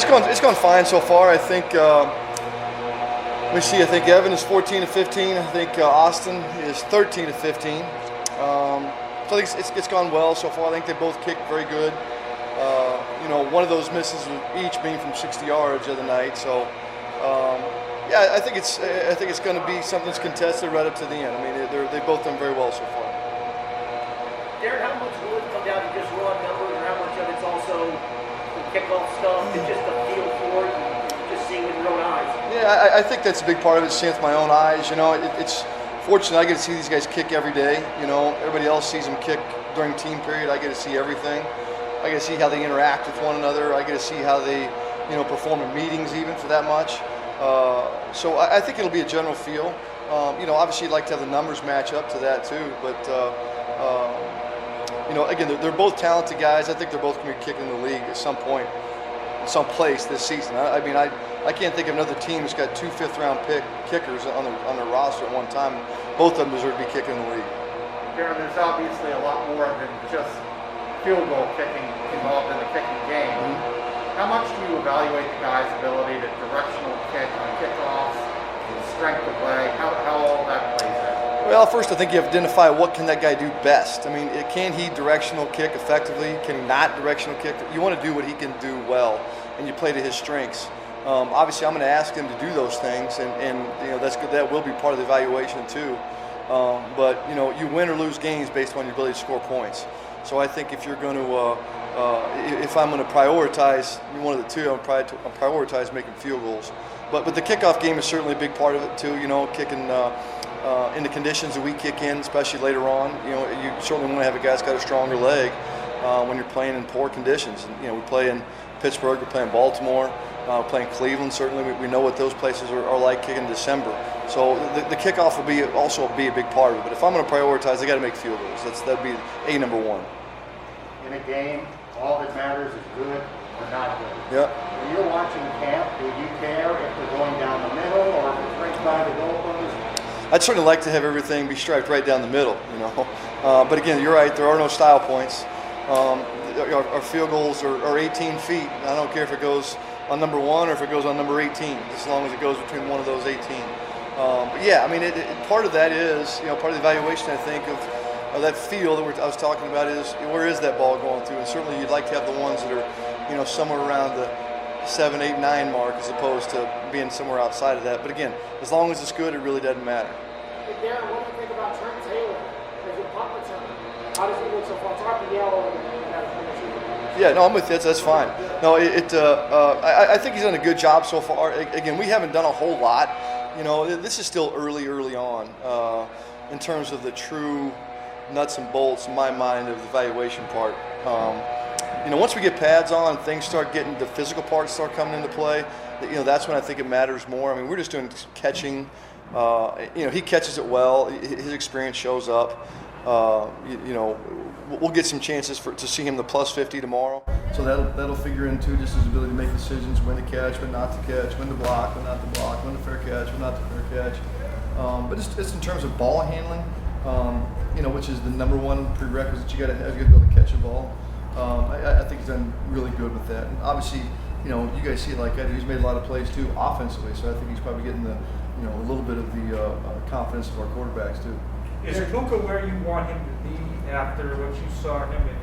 It's gone fine so far. I think. Let me see. I think Evan is 14 to 15. I think Austin is 13 to 15. So I think it's gone well so far. I think they both kicked very good. One of those misses each being from 60 yards the other night. So yeah, I think it's going to be something that's contested right up to the end. I mean, they've both done very well so far. Darrin, how much will it come down to just raw numbers, or how much of it's also the kickoff stuff and just the feel for it, and just seeing with your own eyes? Yeah, I think that's a big part of it, seeing with my own eyes. It's fortunate I get to see these guys kick every day. Everybody else sees them kick during team period. I get to see everything. I get to see how they interact with one another. I get to see how they, perform in meetings even for that much. So I think it'll be a general feel. Obviously you'd like to have the numbers match up to that too, but again, they're both talented guys. I think they're both going to be kicking in the league at some point, some place this season. I can't think of another team that's got 2 fifth-round kickers on their roster at one time. Both of them deserve to be kicking in the league. Darrin, there's obviously a lot more than just field goal kicking involved in the kicking game. Mm-hmm. How much do you evaluate the guy's ability to directional kick on kickoffs, his strength of leg, how all that plays out? Well, first I think you have to identify what can that guy do best. I mean, can he directional kick effectively? Can he not directional kick? You want to do what he can do well, and you play to his strengths. Obviously, I'm going to ask him to do those things, and that's good. That will be part of the evaluation too. But you win or lose games based on your ability to score points. So I think if you're going to, if I'm going to prioritize one of the two, I'll prioritize making field goals. But the kickoff game is certainly a big part of it too. Kicking in the conditions that we kick in, especially later on. You certainly want to have a guy that's got a stronger leg when you're playing in poor conditions. And we play in Pittsburgh, we play in Baltimore. Playing Cleveland, certainly we know what those places are like kicking in December. So the kickoff will also be a big part of it. But if I'm going to prioritize, they got to make field goals. That'd be number one. In a game, all that matters is good or not good. Yeah. When you're watching camp, do you care if they're going down the middle or if it's right by the goalpost? I'd certainly like to have everything be striped right down the middle. But again, you're right. There are no style points. Our field goals are 18 feet. I don't care if it goes on number 1 or if it goes on number 18, as long as it goes between one of those 18. But yeah, I mean, part of that is, part of the evaluation, I think, of that feel that I was talking about is where is that ball going through? And certainly you'd like to have the ones that are, somewhere around the 7, 8, 9 mark as opposed to being somewhere outside of that. But again, as long as it's good, it really doesn't matter. Hey, Darrin, what do you think about Trent Taylor as a punt returner? How does he look so far? It's hard to yell over the Yeah, no, I'm with you. That's fine. No, I think he's done a good job so far. Again, we haven't done a whole lot. This is still early on in terms of the true nuts and bolts, in my mind, of the evaluation part. Once we get pads on, things start getting, the physical parts start coming into play. That's when I think it matters more. I mean, we're just doing catching. He catches it well. His experience shows up. We'll get some chances to see him the plus 50 tomorrow. So that'll figure into just his ability to make decisions, when to catch, when not to catch, when to block, when not to block, when to fair catch, when not to fair catch. But just in terms of ball handling, which is the number one prerequisite you got to have, you got to be able to catch a ball. I think he's done really good with that. And obviously, you guys see it like I do. He's made a lot of plays too offensively, so I think he's probably getting the, a little bit of the confidence of our quarterbacks too. Is Kuka where you want him to be after what you saw him in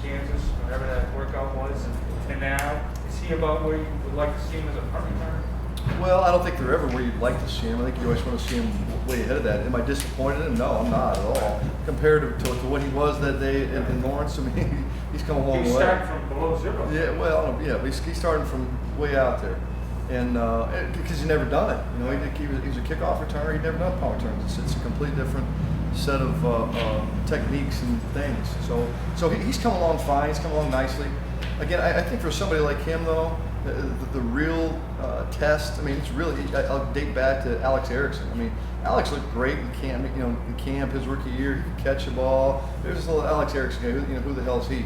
Kansas, whatever that workout was, and now? Is he about where you would like to see him as a punt returner? Well, I don't think they're ever where you'd like to see him. I think you always want to see him way ahead of that. Am I disappointed in him? No, I'm not at all. Compared to what he was that day in Lawrence, I mean, he's come a long way. He's starting from below zero. Yeah, well, yeah, he's starting from way out there. And because he's never done it. He was a kickoff returner. He'd never done punt returns. It's a completely different set of techniques and things. So he's come along fine. He's come along nicely. Again, I think for somebody like him, though, the real test, I mean, it's really, I'll date back to Alex Erickson. I mean, Alex looked great in camp, his rookie year. He could catch the ball. There's this little Alex Erickson guy, who the hell is he?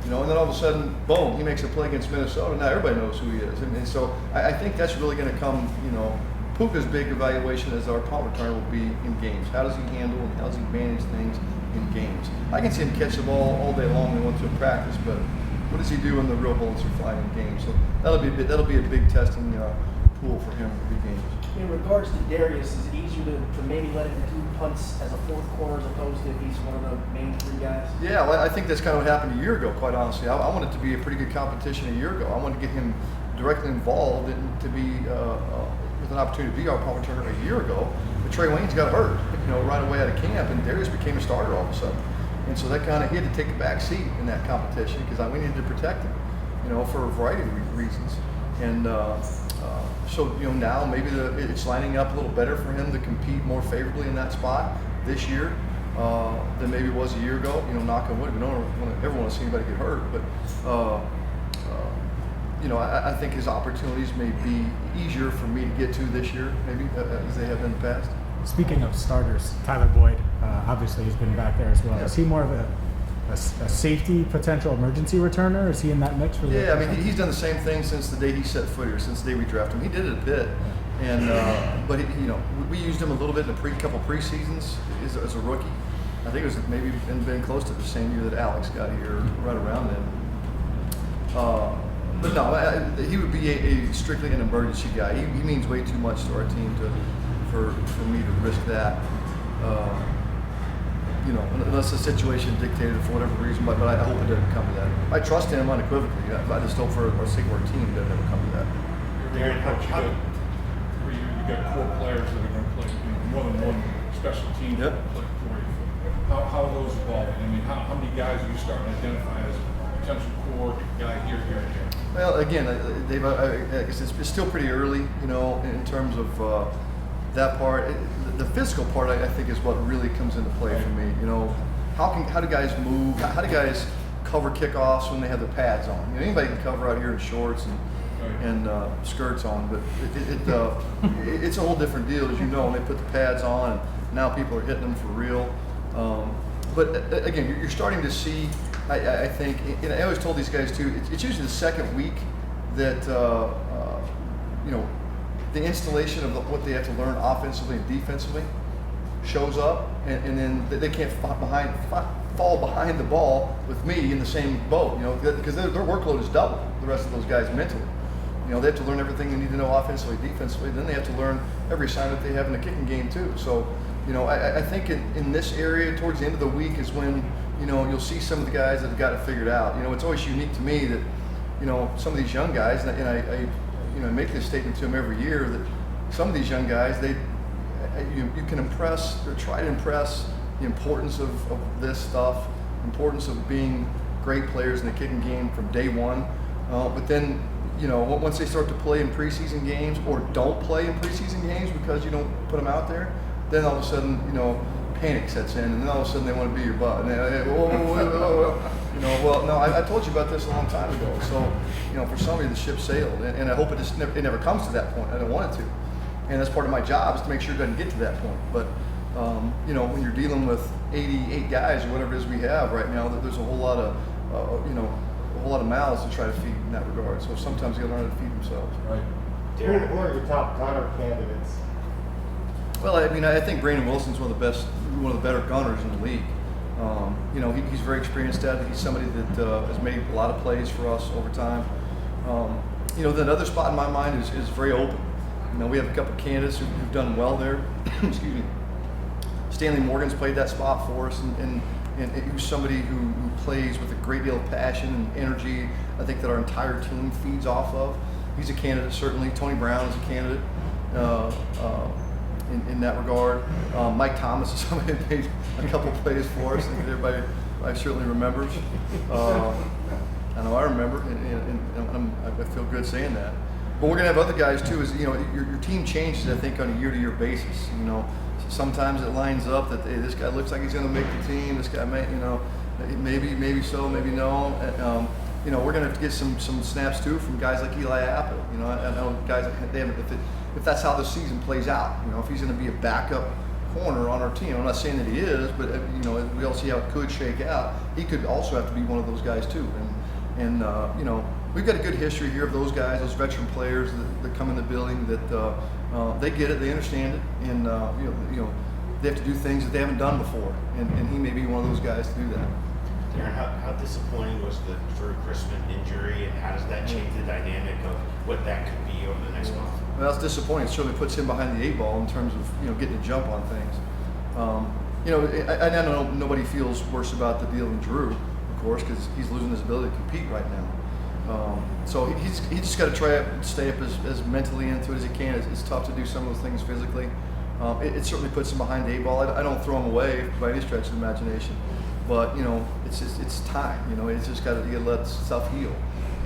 And then all of a sudden, boom, he makes a play against Minnesota. Now everybody knows who he is. And so I think that's really going to come, Pooka's big evaluation as our punt returner will be in games. How does he handle and how does he manage things in games? I can see him catch the ball all day long and went to practice, but what does he do when the real bullets are flying in games? So that'll be a big testing pool for him for big games. In regards to Darius, is it easier to maybe let him do punts as a fourth corner as opposed to if he's one of the main three guys? Yeah, well, I think that's kind of what happened a year ago, quite honestly. I wanted to be a pretty good competition a year ago. I wanted to get him directly involved and to be with an opportunity to be our punt returner a year ago. But Trey Waynes got hurt, right away out of camp, and Darius became a starter all of a sudden. And so that he had to take a back seat in that competition because we needed to protect him, for a variety of reasons. And so now maybe it's lining up a little better for him to compete more favorably in that spot this year than maybe it was a year ago. Knock on wood, we don't ever want to see anybody get hurt, but I think his opportunities may be easier for me to get to this year, maybe as they have in the past. Speaking of starters, Tyler Boyd obviously has been back there as well. Yeah. Is he more of a safety potential emergency returner? Is he in that mix for the? Yeah, I mean he's done the same thing since the day he set foot here, since the day we drafted him. He did it a bit, and but we used him a little bit in a couple preseasons as a rookie. I think it was maybe been close to the same year that Alex got here, right around then. But no, he would be a strictly an emergency guy. He means way too much to our team for me to risk that. Unless the situation dictated it for whatever reason, but I hope it doesn't come to that. I trust him unequivocally. I just hope for the sake of our team that it never come to that. Darrin, you got core players that are going to play more than one special team that play for you. How are those evolving? I mean, how many guys are you starting to identify as potential core guy here, and here? Well, again, it's still pretty early, in terms of that part. The physical part, I think, is what really comes into play for me. How do guys move? How do guys cover kickoffs when they have their pads on? Anybody can cover out here in shorts and skirts on, but it's a whole different deal, as you know. When they put the pads on, and now people are hitting them for real. But again, you're starting to see. I think, and I always told these guys too. It's usually the second week that the installation of what they have to learn offensively and defensively shows up, and then they can't fall behind the ball with me in the same boat, because their workload is double the rest of those guys mentally. They have to learn everything they need to know offensively, defensively. Then they have to learn every assignment they have in the kicking game too. So, I think in this area, towards the end of the week is when you'll see some of the guys that have got it figured out. It's always unique to me that some of these young guys, and I make this statement to them every year, that some of these young guys, you can impress or try to impress the importance of this stuff, importance of being great players in the kicking game from day one. But then, once they start to play in preseason games or don't play in preseason games because you don't put them out there, then all of a sudden, panic sets in, and then all of a sudden they want to be your butt. And well, no, I told you about this a long time ago. So, for somebody, the ship sailed, and I hope it never comes to that point. I don't want it to, and that's part of my job is to make sure it doesn't get to that point. But when you're dealing with 88 guys or whatever it is we have right now, there's a whole lot of a whole lot of mouths to try to feed in that regard. So sometimes you got to learn how to feed themselves. Right. Who are your top gunner candidates? Well, I think Brandon Wilson's one of the better gunners in the league. He's very experienced at it. He's somebody that has made a lot of plays for us over time. The other spot in my mind is very open. We have a couple of candidates who've done well there. Excuse me. Stanley Morgan's played that spot for us, and he's somebody who plays with a great deal of passion and energy. I think that our entire team feeds off of. He's a candidate, certainly. Tony Brown is a candidate. In that regard, Mike Thomas is somebody that made a couple plays for us, and everybody certainly remembers. I know I remember, and I feel good saying that. But we're gonna have other guys too. Your team changes, I think, on a year-to-year basis. Sometimes it lines up that this guy looks like he's gonna make the team. This guy may, maybe so, maybe no. We're gonna have to get some snaps too from guys like Eli Apple. I know guys if that's how the season plays out. If he's going to be a backup corner on our team, I'm not saying that he is, but we all see how it could shake out. He could also have to be one of those guys too. And we've got a good history here of those guys, those veteran players that come in the building that they get it, they understand it, and they have to do things that they haven't done before. And he may be one of those guys to do that. Darrin, how disappointing was the Drew Chrisman injury, and how does that change the dynamic of what that could be over the next month? Well, that's disappointing. It certainly puts him behind the 8 ball in terms of getting a jump on things. I know nobody feels worse about the deal than Drew, of course, because he's losing his ability to compete right now. So he's just got to try to stay up as mentally into it as he can. It's tough to do some of those things physically. It certainly puts him behind the 8 ball. I don't throw him away by any stretch of the imagination, but it's time. It's just got to let stuff heal,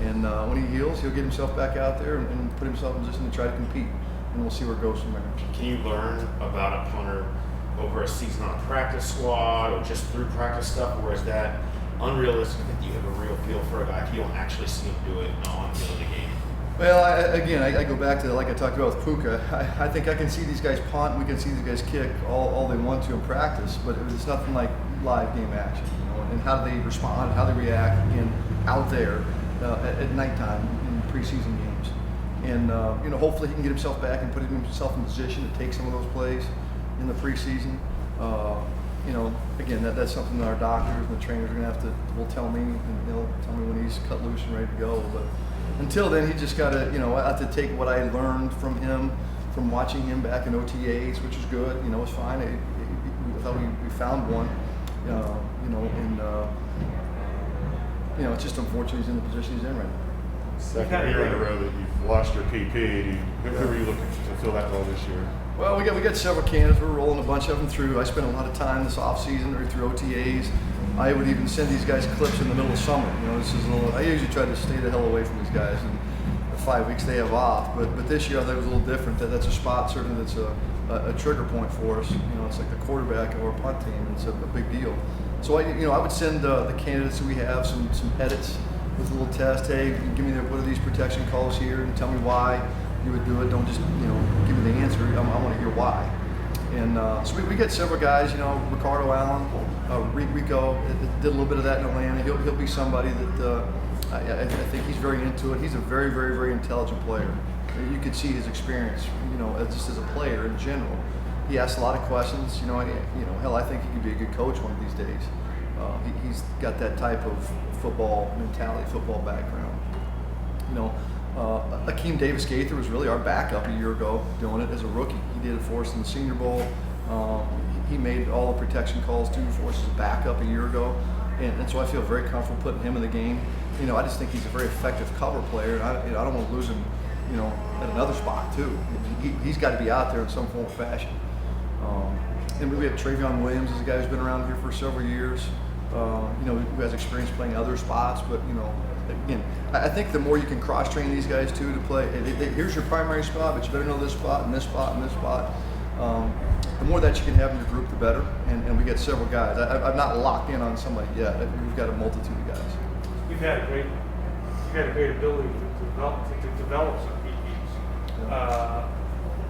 and when he heals, he'll get himself back out there and put himself in position to try to compete, and we'll see where it goes from there. Can you learn about a punter over a season on a practice squad or just through practice stuff, or is that unrealistic that you have a real feel for a guy if you don't actually see him do it on the field of the game? Well, I go back to like I talked about with Pooka. I think I can see these guys punt, we can see these guys kick all they want to in practice, but it's nothing like live game action, and how they respond, how they react out there at nighttime in preseason games. And hopefully he can get himself back and put himself in position to take some of those plays in the preseason. Again, that's something that our doctors and the trainers are going to will tell me, and they'll tell me when he's cut loose and ready to go. But until then, he just got to, I have to take what I learned from him, from watching him back in OTAs, which is good. It's fine. I thought we found one, it's just unfortunate he's in the position he's in right now. Second year in a row that you've lost your PP. Who are you looking to fill that role this year? Well, we got several candidates. We're rolling a bunch of them through. I spent a lot of time this offseason or through OTAs. I would even send these guys clips in the middle of summer. I usually try to stay the hell away from these guys in the 5 weeks they have off. But this year I thought it was a little different. That's a spot certainly that's a trigger point for us. It's like the quarterback of our punt team. It's a big deal. So I would send the candidates that we have some edits with a little test. Hey, give me what are these protection calls here, and tell me why you would do it. Don't just give me the answer. I want to hear why. And so we get several guys. Ricardo Allen, Rico did a little bit of that in Atlanta. He'll be somebody that I think he's very into it. He's a very, very, very intelligent player. You could see his experience. Just as a player in general. He asks a lot of questions. Hell, I think he could be a good coach one of these days. He's got that type of football mentality, football background. Akeem Davis-Gaither was really our backup a year ago doing it as a rookie. He did it for us in the Senior Bowl. He made all the protection calls too for us as a backup a year ago. And so I feel very comfortable putting him in the game. I just think he's a very effective cover player, and I don't want to lose him, at another spot too. He's got to be out there in some form or fashion. And we have Travion Williams, is a guy who's been around here for several years. Who has experience playing other spots, but again, I think the more you can cross-train these guys too to play, here's your primary spot, but you better know this spot and this spot and this spot. The more that you can have in your group, the better. And we get several guys. I'm not locked in on somebody yet. We've got a multitude of guys. You've had a great ability to develop some PPs.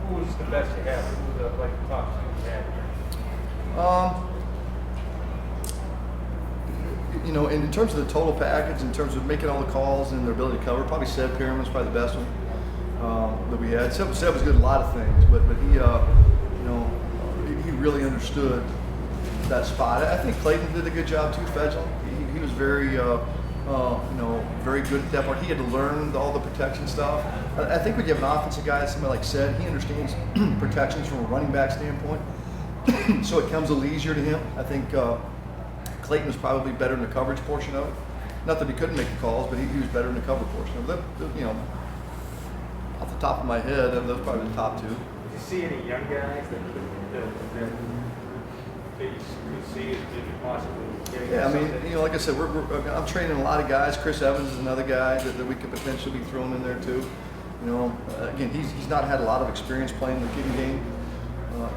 Who was the best you had? Who was the top two you had here? In terms of the total package, in terms of making all the calls and their ability to cover, probably Seb Perriman was probably the best one that we had. Seb was good at a lot of things, but he really understood that spot. I think Clayton did a good job too, Fedgel. He was very, very good at that part. He had to learn all the protection stuff. I think when you have an offensive guy, somebody like Sed, he understands protections from a running back standpoint, so it comes a little easier to him. I think Clayton was probably better in the coverage portion of it. Not that he couldn't make the calls, but he was better in the cover portion of it. Off the top of my head, those are probably the top two. Did you see any young guys that you could see as possibly getting? Yeah, like I said, I'm training a lot of guys. Chris Evans is another guy that we could potentially be thrown in there too. Again, he's not had a lot of experience playing the kicking game.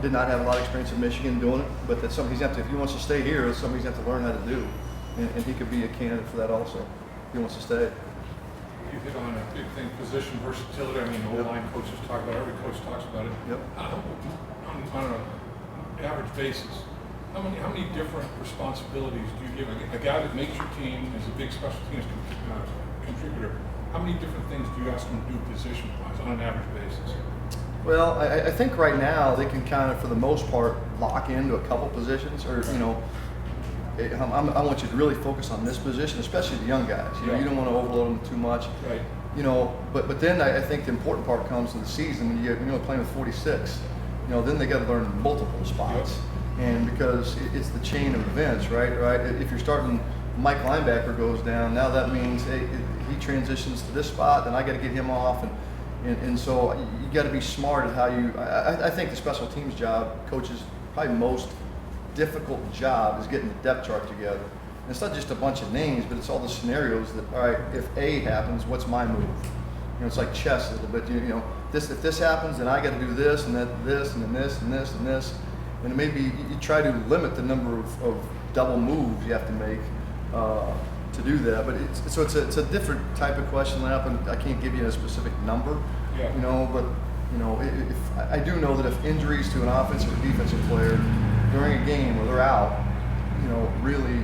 Did not have a lot of experience in Michigan doing it, but that's something if he wants to stay here, it's something he's going to learn how to do. And he could be a candidate for that also, if he wants to stay. You hit on a big thing, position versatility. The O-line coaches talk about it, every coach talks about it. Yep. On an average basis, how many different responsibilities do you give a guy that makes your team as a big special teams contributor? How many different things do you ask him to do position-wise on an average basis? Well, I think right now they can kind of, for the most part, lock into a couple positions, or I want you to really focus on this position, especially the young guys. You know, you don't want to overload them too much. Right. You know, but then I think the important part comes in the season when you're playing with 46. You know, then they got to learn multiple spots, and because it's the chain of events, right? If you're starting, Mike linebacker goes down, now that means he transitions to this spot, then I got to get him off, and so you got to be smart at how you. I think the special teams job, coaches probably most difficult job is getting the depth chart together. And it's not just a bunch of names, but it's all the scenarios that, all right, if A happens, what's my move? You know, it's like chess a little bit. You know, if this happens, then I got to do this, and then this, and then this, and this, and this. And maybe you try to limit the number of double moves you have to make to do that. But it's a different type of question, Lap, and I can't give you a specific number. Yeah. You know, but you know, if I do know that if injuries to an offensive or defensive player during a game where they're out, you know, really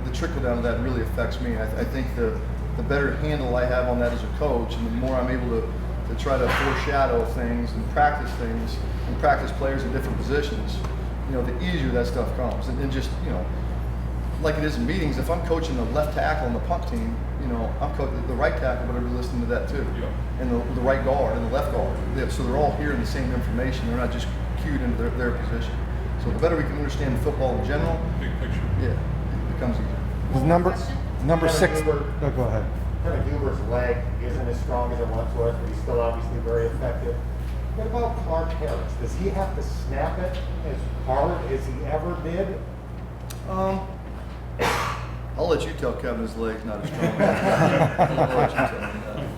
the trickle down of that really affects me. I think the better handle I have on that as a coach, and the more I'm able to try to foreshadow things and practice players in different positions, you know, the easier that stuff comes. And just, you know, like it is in meetings, if I'm coaching the left tackle on the punt team, you know, I'm coaching the right tackle, but I'm listening to that too. Yeah. And the right guard and the left guard. So they're all hearing the same information. They're not just cued into their position. So the better we can understand football in general, Big picture. yeah, it becomes easier. Was number 6. Oh, go ahead. Kevin Huber's leg isn't as strong as it once was, but he's still obviously very effective. What about Clark Harris? Does he have to snap it as hard as he ever did? I'll let you tell Kevin his leg's not as strong. I'll let you tell him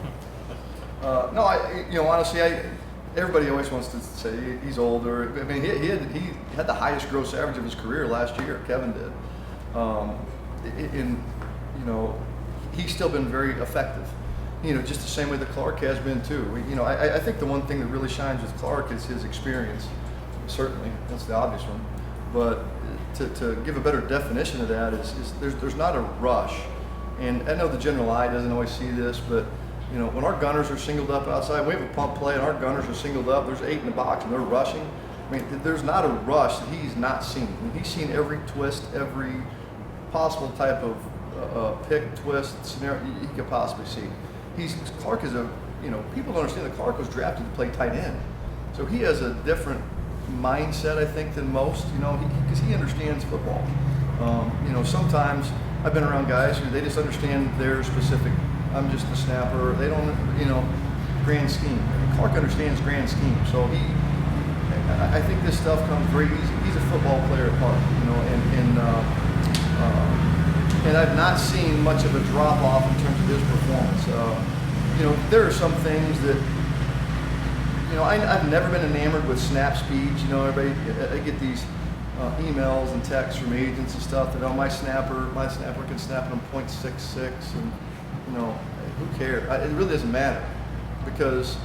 that. No, honestly, everybody always wants to say he's older. I mean, he had the highest gross average of his career last year. Kevin did. You know, he's still been very effective. You know, just the same way that Clark has been too. You know, I think the one thing that really shines with Clark is his experience. Certainly, that's the obvious one. But to give a better definition of that is there's not a rush. And I know the general eye doesn't always see this, but you know, when our gunners are singled up outside, we have a pump play and our gunners are singled up, there's 8 in the box and they're rushing. I mean, there's not a rush that he's not seen. I mean, he's seen every twist, every possible type of pick, twist, scenario he could possibly see. Clark is people don't understand that Clark was drafted to play tight end. So he has a different mindset, I think, than most, you know, because he understands football. You know, sometimes I've been around guys who they just understand their specific, I'm just the snapper, they don't, you know, grand scheme. Clark understands grand scheme, so I think this stuff comes very easy. He's a football player at heart, you know, and I've not seen much of a drop off in terms of his performance. You know, there are some things that, you know, I've never been enamored with snap speeds. You know, I get these emails and texts from agents and stuff that, oh, my snapper can snap in 0.66, and you know, who cares? It really doesn't matter, because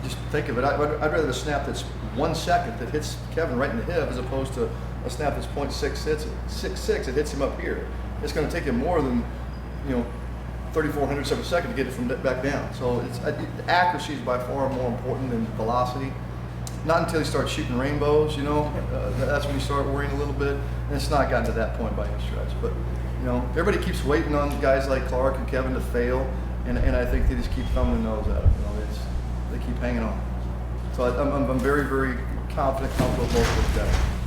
just think of it. I'd rather a snap that's 1 second that hits Kevin right in the hip as opposed to a snap that's 0.66. It hits him up here. It's going to take him more than, you know, 3,400ths of a second to get it from back down. So accuracy is by far more important than velocity. Not until he starts shooting rainbows, you know, that's when you start worrying a little bit. And it's not gotten to that point by any stretch. But, you know, everybody keeps waiting on guys like Clark and Kevin to fail, and I think they just keep thumbing their nose at them. You know, they keep hanging on. So I'm very, very confident, comfortable with both of those guys.